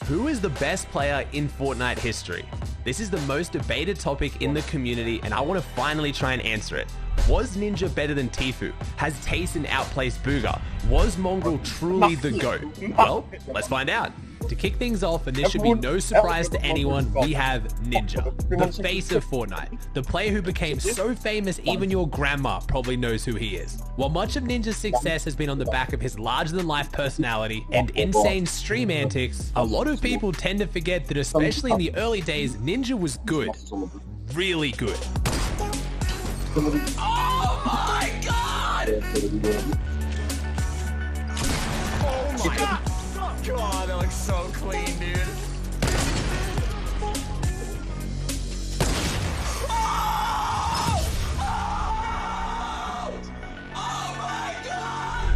Who is the best player in Fortnite history? This is the most debated topic in the community, and I want to finally try and answer it. Was Ninja better than Tfue? Has Tayson outplaced Booger? Was Mongrel truly the GOAT? Well, let's find out. To kick things off, and this should be no surprise to anyone, we have Ninja, the face of Fortnite, the player who became so famous even your grandma probably knows who he is. While much of Ninja's success has been on the back of his larger-than-life personality and insane stream antics, a lot of people tend to forget that especially in the early days, Ninja was good. Really good. Oh my god! Oh my god! God, that looks so clean, dude.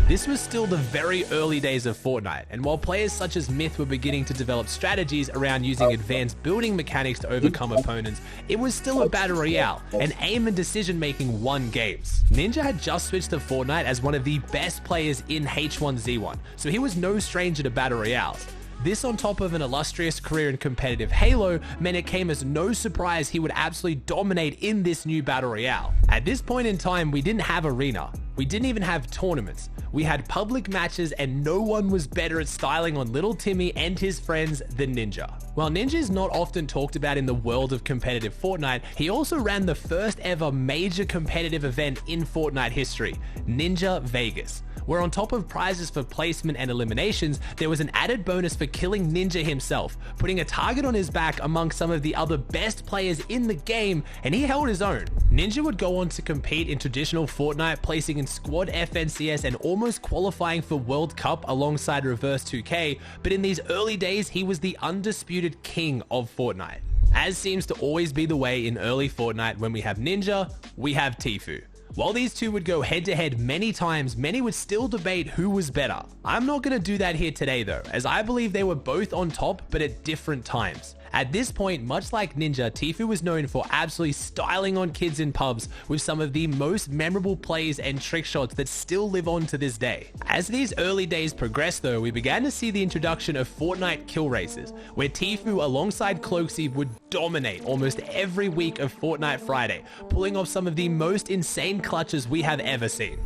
This was still the very early days of Fortnite, and while players such as Myth were beginning to develop strategies around using advanced building mechanics to overcome opponents, it was still a battle royale, and aim and decision-making won games. Ninja had just switched to Fortnite as one of the best players in H1Z1, so he was no stranger to battle royales. This, on top of an illustrious career in competitive Halo, meant it came as no surprise he would absolutely dominate in this new battle royale. At this point in time, we didn't have arena. We didn't even have tournaments. We had public matches, and no one was better at styling on Little Timmy and his friends than Ninja. While Ninja is not often talked about in the world of competitive Fortnite, he also ran the first ever major competitive event in Fortnite history, Ninja Vegas, where on top of prizes for placement and eliminations, there was an added bonus for killing Ninja himself, putting a target on his back among some of the other best players in the game, and he held his own. Ninja would go on to compete in traditional Fortnite, placing in Squad FNCS and almost qualifying for World Cup alongside Reverse 2K, but in these early days, he was the undisputed king of Fortnite. As seems to always be the way in early Fortnite, when we have Ninja, we have Tfue. While these two would go head to head many times, many would still debate who was better. I'm not going to do that here today though, as I believe they were both on top, but at different times. At this point, much like Ninja, Tfue was known for absolutely styling on kids in pubs with some of the most memorable plays and trick shots that still live on to this day. As these early days progressed though, we began to see the introduction of Fortnite kill races, where Tfue alongside Cloaksy would dominate almost every week of Fortnite Friday, pulling off some of the most insane clutches we have ever seen.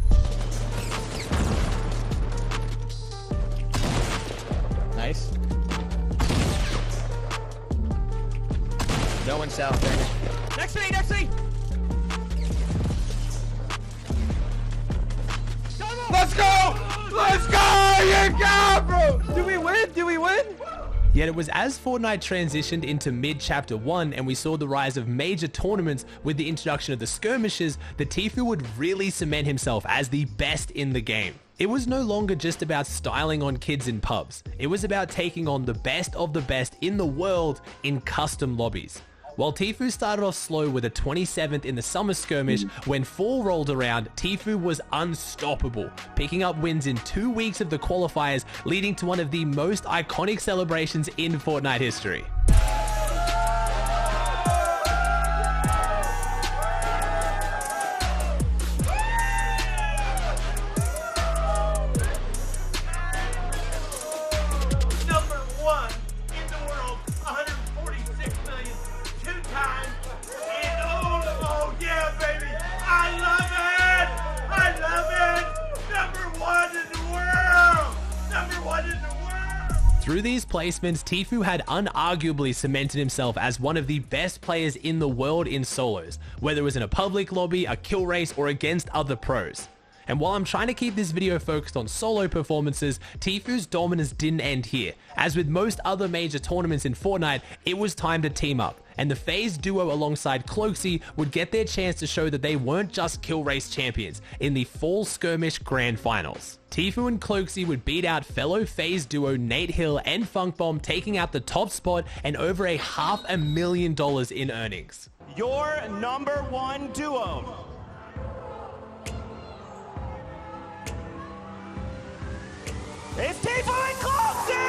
Nice. No one south there. Next to me, next to me! Let's go! Let's go! You go, bro! Do we win? Do we win? Yet it was as Fortnite transitioned into mid-Chapter 1 and we saw the rise of major tournaments with the introduction of the skirmishes that Tfue would really cement himself as the best in the game. It was no longer just about styling on kids in pubs. It was about taking on the best of the best in the world in custom lobbies. While Tfue started off slow with a 27th in the summer skirmish, when fall rolled around, Tfue was unstoppable, picking up wins in 2 weeks of the qualifiers, leading to one of the most iconic celebrations in Fortnite history. Through these placements, Tfue had unarguably cemented himself as one of the best players in the world in solos, whether it was in a public lobby, a kill race, or against other pros. And while I'm trying to keep this video focused on solo performances, Tfue's dominance didn't end here. As with most other major tournaments in Fortnite, it was time to team up, and the FaZe duo alongside Cloaksy would get their chance to show that they weren't just kill race champions in the Fall Skirmish Grand Finals. Tfue and Cloaksy would beat out fellow FaZe duo Nate Hill and Funkbomb, taking out the top spot and over $500,000 in earnings. Your #1 duo. It's Tfue and Cloaksy!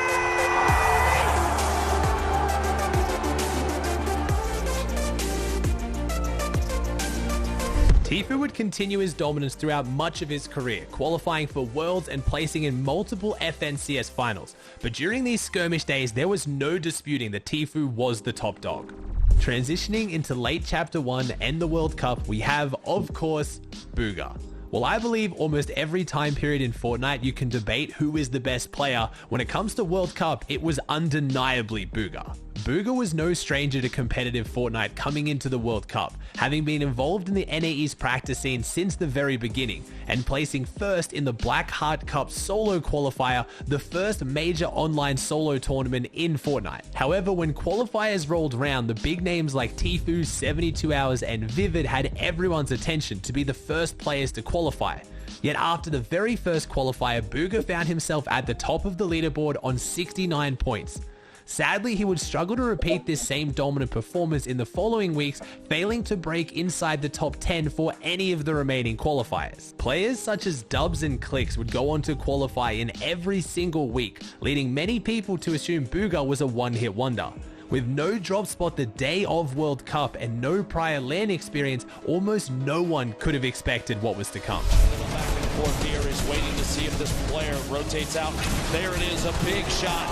Tfue would continue his dominance throughout much of his career, qualifying for Worlds and placing in multiple FNCS finals. But during these skirmish days, there was no disputing that Tfue was the top dog. Transitioning into late Chapter 1 and the World Cup, we have, of course, Bugha. Well, I believe almost every time period in Fortnite you can debate who is the best player. When it comes to World Cup, it was undeniably Bugha. Bugha was no stranger to competitive Fortnite coming into the World Cup, having been involved in the NA East practice scene since the very beginning, and placing first in the Black Heart Cup solo qualifier, the first major online solo tournament in Fortnite. However, when qualifiers rolled round, the big names like Tfue, 72 Hours, and Vivid had everyone's attention to be the first players to qualify. Yet after the very first qualifier, Bugha found himself at the top of the leaderboard on 69 points. Sadly, he would struggle to repeat this same dominant performance in the following weeks, failing to break inside the top 10 for any of the remaining qualifiers. Players such as Dubs and Clicks would go on to qualify in every single week, leading many people to assume Bugha was a one-hit wonder. With no drop spot the day of World Cup and no prior LAN experience, almost no one could have expected what was to come. Back and forth here is waiting to see if this player rotates out. There it is, a big shot,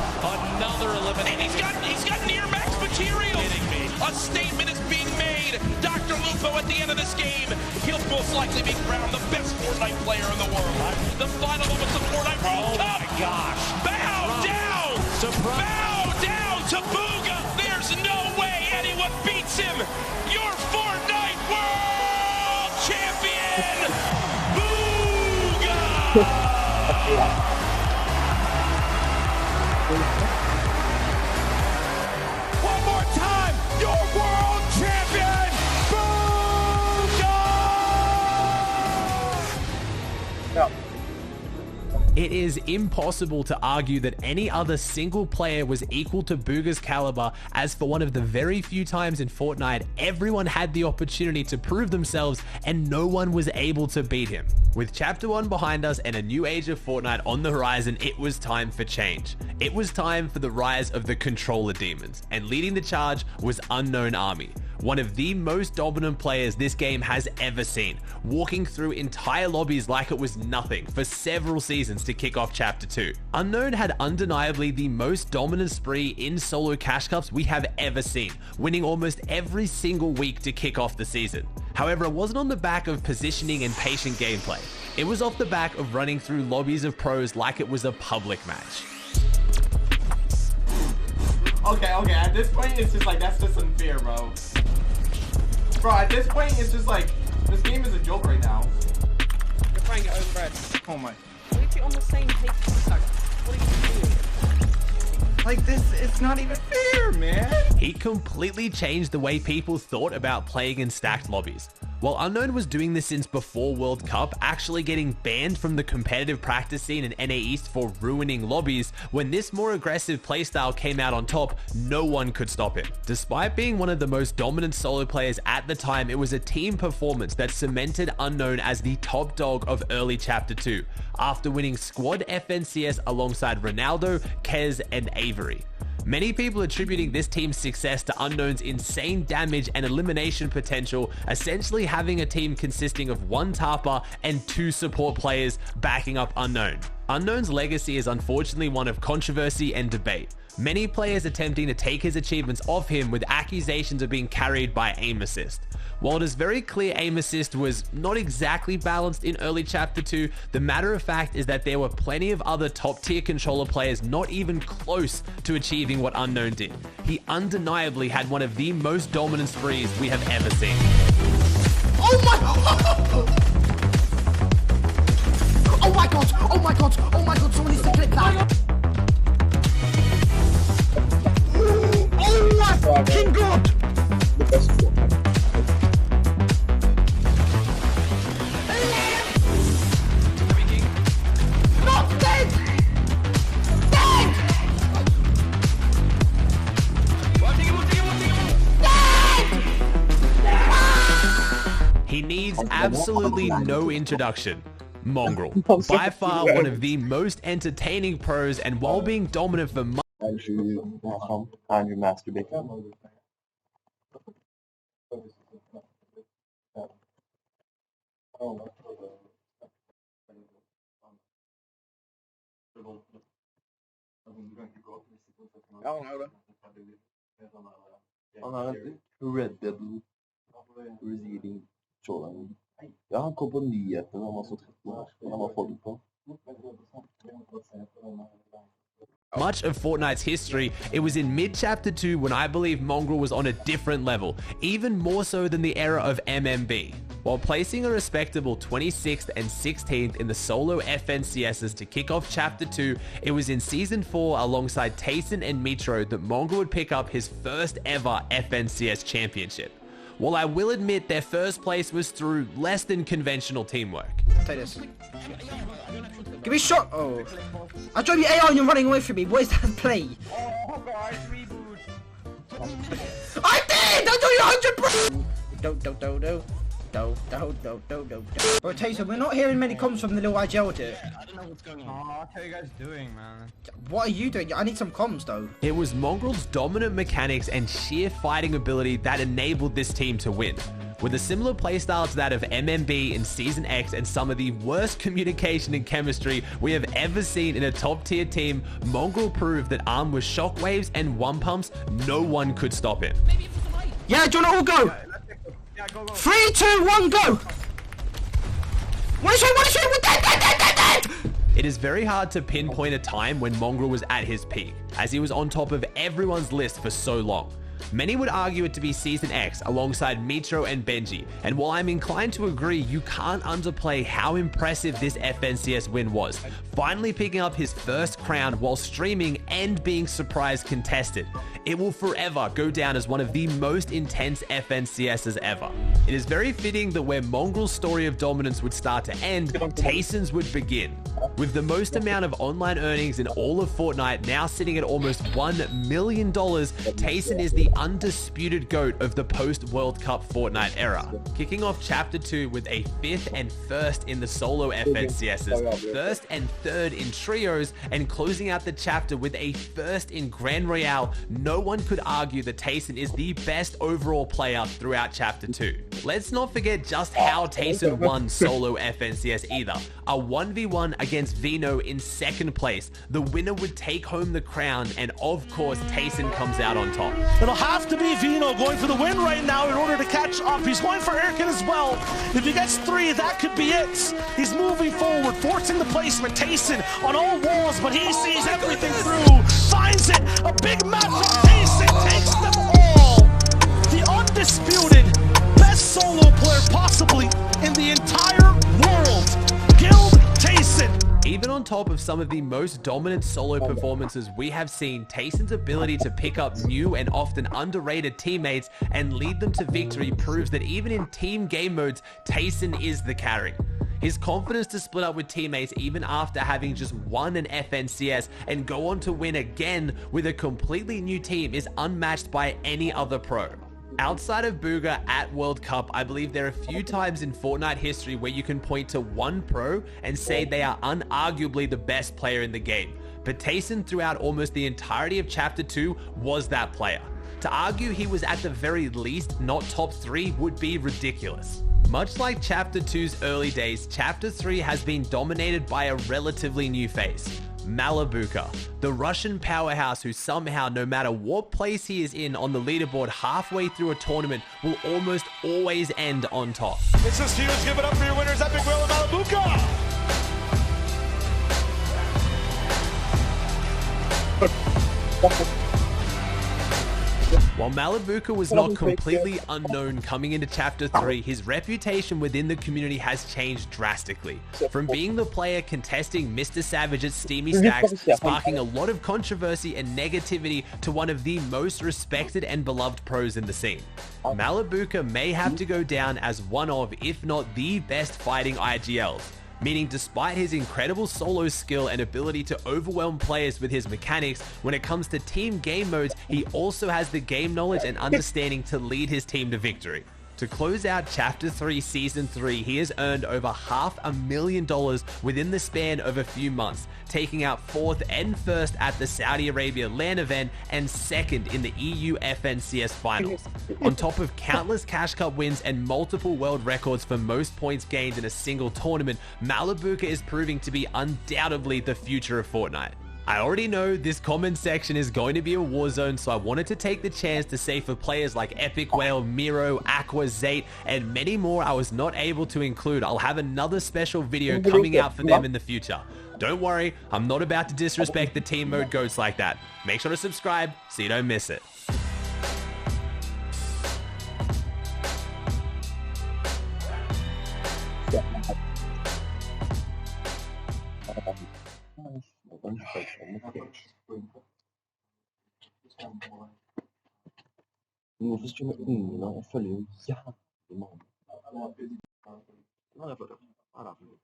another elimination. And he's got near max material. Kidding me. A statement is being made. Dr. Lupo at the end of this game, he'll most likely be crowned the best Fortnite player in the world. The final moments of Fortnite World Cup. Oh my gosh. Bow down. Surprise. Bow down to Bugha. There's no way anyone beats him. Your Fortnite World Champion, Bugha. One more time, your world champion, Bugha! No. It is impossible to argue that any other single player was equal to Bugha's caliber, as for one of the very few times in Fortnite, everyone had the opportunity to prove themselves and no one was able to beat him. With Chapter 1 behind us and a new age of Fortnite on the horizon, it was time for change. It was time for the rise of the controller demons, and leading the charge was Unknown Army, one of the most dominant players this game has ever seen, walking through entire lobbies like it was nothing for several seasons to kick off Chapter 2. Unknown had undeniably the most dominant spree in solo cash cups we have ever seen, winning almost every single week to kick off the season. However, it wasn't on the back of positioning and patient gameplay. It was off the back of running through lobbies of pros like it was a public match. Okay, at this point, it's just like, that's just unfair, bro. Bro, at this point, it's just like, this game is a joke right now. You're frying your own bread. Oh my. What if you're on the same page as that? What are you doing? Like this, it's not even fair, man. He completely changed the way people thought about playing in stacked lobbies. While Unknown was doing this since before World Cup, actually getting banned from the competitive practice scene in NA East for ruining lobbies, when this more aggressive playstyle came out on top, no one could stop him. Despite being one of the most dominant solo players at the time, it was a team performance that cemented Unknown as the top dog of early Chapter 2, after winning Squad FNCS alongside Ronaldo, Kez, and Avery. Many people attributing this team's success to Unknown's insane damage and elimination potential, essentially having a team consisting of one Tarper and two support players backing up Unknown. Unknown's legacy is unfortunately one of controversy and debate. Many players attempting to take his achievements off him with accusations of being carried by aim assist. While it is very clear aim assist was not exactly balanced in early Chapter 2, the matter of fact is that there were plenty of other top tier controller players not even close to achieving what Unknown did. He undeniably had one of the most dominant sprees we have ever seen. Oh my god! Oh my god! Oh my god! Oh my god! Someone needs to clip that! Oh my fucking god! The best one. Not dead! Dead! He needs absolutely no introduction. Mongrel, by far one of the most entertaining pros, and while being dominant for months, Andrew masturbate. Han er en incredible receiving shoreline. Ja, han kom på nyhetene, han var så 13 år. Han var forut på. Much of Fortnite's history, it was in mid-Chapter 2 when I believe Mongrel was on a different level, even more so than the era of MMB. While placing a respectable 26th and 16th in the solo FNCSs to kick off Chapter 2, it was in Season 4 alongside Tayson and Mitro that Mongrel would pick up his first ever FNCS championship. While I will admit their first place was through less than conventional teamwork. Take this. Give me a shot! Oh. I drove you AR and you're running away from me. What is that play? Oh, guys, reboot. I did! I told you 100%! Do. Bro, Tayson, we're not hearing many comms from the little IGL dude. I don't know what's going on. Oh, what are you guys doing, man? What are you doing? I need some comms, though. It was Mongrel's dominant mechanics and sheer fighting ability that enabled this team to win. With a similar playstyle to that of MMB in Season X and some of the worst communication and chemistry we have ever seen in a top-tier team, Mongrel proved that armed with shockwaves and one-pumps, no one could stop him. Yeah, do you want to all go? Yeah, go. 3, 2, 1, go! One shot, we're dead! It is very hard to pinpoint a time when Mongrel was at his peak, as he was on top of everyone's list for so long. Many would argue it to be Season X alongside Mitro and Benji, and while I'm inclined to agree, you can't underplay how impressive this FNCS win was, finally picking up his first crown while streaming and being surprise contested. It will forever go down as one of the most intense FNCSs ever. It is very fitting that where Mongrel's story of dominance would start to end, Tayson's would begin. With the most amount of online earnings in all of Fortnite now sitting at almost $1 million, Tayson is the undisputed GOAT of the post-World Cup Fortnite era. Kicking off Chapter 2 with a 5th and 1st in the solo FNCSs, 1st and 3rd in trios, and closing out the chapter with a 1st in Grand Royale, no one could argue that Tayson is the best overall player throughout Chapter 2. Let's not forget just how Tayson won solo FNCS either. A 1v1 against Vino in 2nd place. The winner would take home the crown, and of course, Tayson comes out on top. It'll have to be Vino going for the win right now in order to catch up. He's going for Erkin as well. If he gets 3, that could be it. He's moving forward, forcing the placement. Tayson on all walls, but he sees everything through. Finds it. A big match from Tayson takes them all. The undisputed best solo player possibly in the entire world. Guild Tayson. Even on top of some of the most dominant solo performances we have seen, Tayson's ability to pick up new and often underrated teammates and lead them to victory proves that even in team game modes, Tayson is the carry. His confidence to split up with teammates even after having just won an FNCS and go on to win again with a completely new team is unmatched by any other pro. Outside of Booga at World Cup, I believe there are few times in Fortnite history where you can point to one pro and say they are unarguably the best player in the game. But Tayson throughout almost the entirety of Chapter 2 was that player. To argue he was at the very least not top 3 would be ridiculous. Much like Chapter 2's early days, Chapter 3 has been dominated by a relatively new face. Malabuka, the Russian powerhouse who somehow, no matter what place he is in on the leaderboard halfway through a tournament, will almost always end on top. It's SUSPICIUS. Give it up for your winners, Epic Will and Malabuka. While Malabuka was not completely unknown coming into Chapter 3, his reputation within the community has changed drastically. From being the player contesting Mr. Savage at Steamy Stacks, sparking a lot of controversy and negativity, to one of the most respected and beloved pros in the scene. Malabuka may have to go down as one of, if not the best fighting IGLs. Meaning despite his incredible solo skill and ability to overwhelm players with his mechanics, when it comes to team game modes, he also has the game knowledge and understanding to lead his team to victory. To close out Chapter 3 Season 3, he has earned over $500,000 within the span of a few months, taking out 4th and 1st at the Saudi Arabia LAN event and 2nd in the EU FNCS finals. On top of countless Cash Cup wins and multiple world records for most points gained in a single tournament, Malabuka is proving to be undoubtedly the future of Fortnite. I already know this comment section is going to be a war zone, so I wanted to take the chance to say for players like Epic Whale, Miro, Aqua, Zate, and many more I was not able to include, I'll have another special video coming out for them in the future. Don't worry, I'm not about to disrespect the team mode goats like that. Make sure to subscribe so you don't miss it. Hvorfor skulle vi ungene følge jævlig mange? Nå, jeg følger. Hva er det for noe?